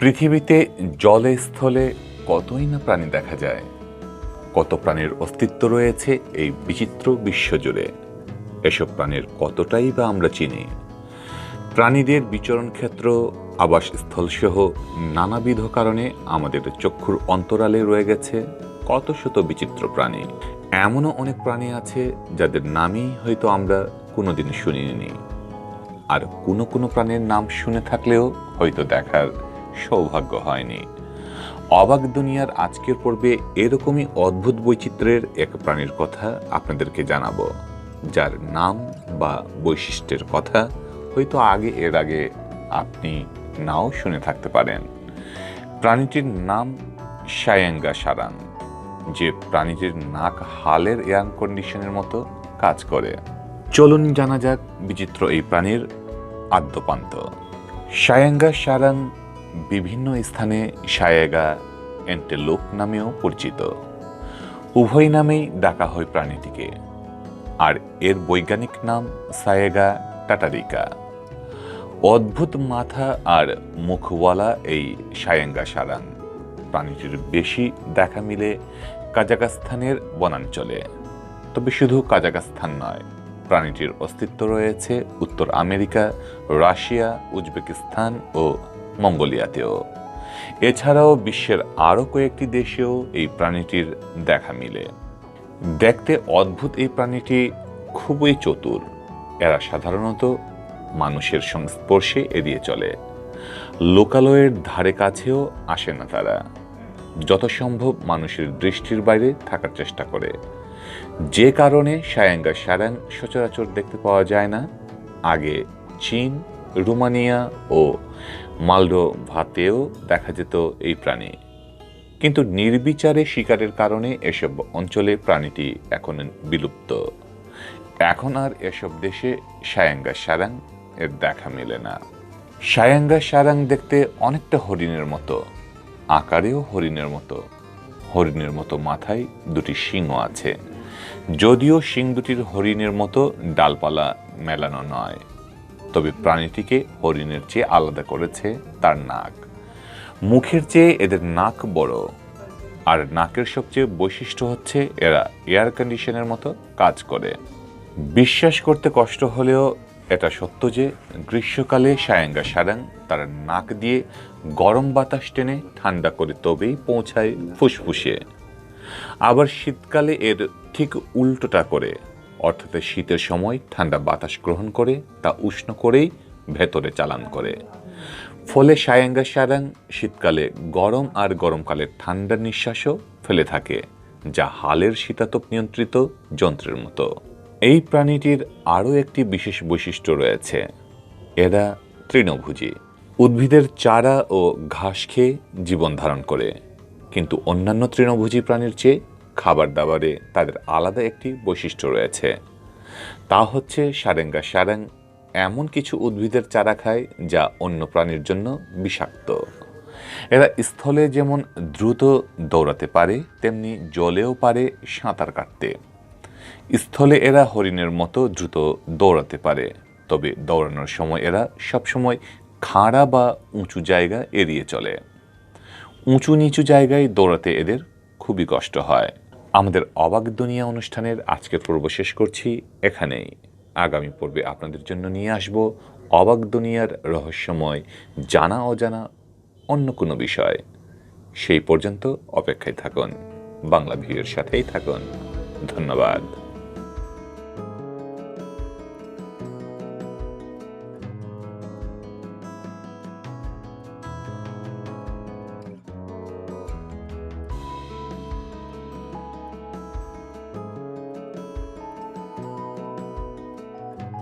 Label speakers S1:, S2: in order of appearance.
S1: পৃথিবীতে জলে স্থলে কতই না প্রাণী দেখা যায়, কত প্রাণীর অস্তিত্ব রয়েছে এই বিচিত্র বিশ্বজুড়ে। এসব প্রাণীর কতটাই বা আমরা চিনি। প্রাণীদের বিচরণ ক্ষেত্র, আবাসস্থল সহ নানাবিধ কারণে আমাদের চক্ষুর অন্তরালে রয়ে গেছে কত শত বিচিত্র প্রাণী। এমনও অনেক প্রাণী আছে যাদের নামই হয়তো আমরা কোনোদিন শুনিনি, আর কোনো কোনো প্রাণীর নাম শুনে থাকলেও হয়তো দেখার সৌভাগ্য হয়নি। অবাক দুনিয়ার আজকের পর্বে এরকমই অদ্ভুত বৈচিত্র্যের এক প্রাণীর কথা আপনাদেরকে জানাবো, যার নাম বা বৈশিষ্ট্যের কথা হয়তো এর আগে আপনি নাও শুনে থাকতে পারেন। প্রাণীটির নাম সায়াঙ্গা সারাং, যে প্রাণীটির নাক হালের এয়ার কন্ডিশনের মতো কাজ করে। চলুন জানা যাক বিচিত্র এই প্রাণীর আদ্যপান্ত। সায়াঙ্গা সারাং বিভিন্ন স্থানে সায়াগা এন্টেলোপ নামেও পরিচিত। উভয় নামেই ডাকা হয় প্রাণীটিকে, আর এর বৈজ্ঞানিক নাম সায়াগা টাটারিকা। অদ্ভুত মাথা আর মুখওয়ালা এই সায়াঙ্গা সারাং প্রাণীটির বেশি দেখা মিলে কাজাখস্তানের বনাঞ্চলে। তবে শুধু কাজাখস্তান নয়, প্রাণীটির অস্তিত্ব রয়েছে উত্তর আমেরিকা, রাশিয়া, উজবেকিস্তান ও মঙ্গোলিয়াতেও। এছাড়াও বিশ্বের আরও কয়েকটি দেশেও এই প্রাণীটির দেখা মিলে। দেখতে অদ্ভুত এই প্রাণীটি খুবই চতুর। এরা সাধারণত মানুষের সংস্পর্শে এড়িয়ে চলে। লোকালয়ের ধারে কাছেও আসে না তারা। যত সম্ভব মানুষের দৃষ্টির বাইরে থাকার চেষ্টা করে, যে কারণে সায়াঙ্গা সারাং সচরাচর দেখতে পাওয়া যায় না। আগে চীন, রোমানিয়া ও মলদোভাতেও দেখা যেত এই প্রাণী, কিন্তু নির্বিচারে শিকারের কারণে এসব অঞ্চলে প্রাণীটি এখন বিলুপ্ত। এখন আর এসব দেশে সায়াঙ্গা সারাং এর দেখা মেলে না। সায়াঙ্গা সারাং দেখতে অনেকটা হরিণের মতো, আকারেও হরিণের মতো। হরিণের মতো মাথায় দুটি শিং আছে, যদিও শিং দুটির হরিণের মতো ডালপালা মেলানো নয়। তবে প্রাণীটিকে হরিণের চেয়ে আলাদা করেছে তার নাক। মুখের চেয়ে এদের নাক বড়, আর নাকের সবচেয়ে বৈশিষ্ট্য হচ্ছে এরা এয়ার কন্ডিশনের মতো কাজ করে। বিশ্বাস করতে কষ্ট হলেও এটা সত্য যে গ্রীষ্মকালে সায়াঙ্গা সারাং তার নাক দিয়ে গরম বাতাস টেনে ঠান্ডা করে তবেই পৌঁছায় ফুসফুসে। আবার শীতকালে এর ঠিক উল্টোটা করে, অর্থাৎ শীতের সময় ঠান্ডা বাতাস গ্রহণ করে তা উষ্ণ করেই ভেতরে চালান করে। ফলে সায়াঙ্গা সারাং শীতকালে গরম আর গরমকালে ঠান্ডা নিঃশ্বাসও ফেলে থাকে, যা হালের শীতাতপ নিয়ন্ত্রিত যন্ত্রের মতো। এই প্রাণীটির আরও একটি বিশেষ বৈশিষ্ট্য রয়েছে, এরা তৃণভোজী। উদ্ভিদের চারা ও ঘাস খেয়ে জীবন ধারণ করে, কিন্তু অন্যান্য তৃণভোজী প্রাণীর চেয়ে খাবার দাবারে তাদের আলাদা একটি বৈশিষ্ট্য রয়েছে। তা হচ্ছে সায়াঙ্গা সারাং এমন কিছু উদ্ভিদের চারা খায় যা অন্য প্রাণীর জন্য বিষাক্ত। এরা স্থলে যেমন দ্রুত দৌড়াতে পারে, তেমনি জলেও পারে সাঁতার কাটতে। স্থলে এরা হরিণের মতো দ্রুত দৌড়াতে পারে, তবে দৌড়ানোর সময় এরা সবসময় খাড়া বা উঁচু জায়গা এড়িয়ে চলে। উঁচু নিচু জায়গায় দৌড়াতে এদের খুবই কষ্ট হয়। আমাদের অবাক দুনিয়া অনুষ্ঠানের আজকের পর্ব শেষ করছি এখানেই। আগামী পর্বে আপনাদের জন্য নিয়ে আসব অবাক দুনিয়ার রহস্যময় জানা অজানা অন্য কোনো বিষয়। সেই পর্যন্ত অপেক্ষায় থাকুন, বাংলা ভিউয়ের সাথেই থাকুন। ধন্যবাদ।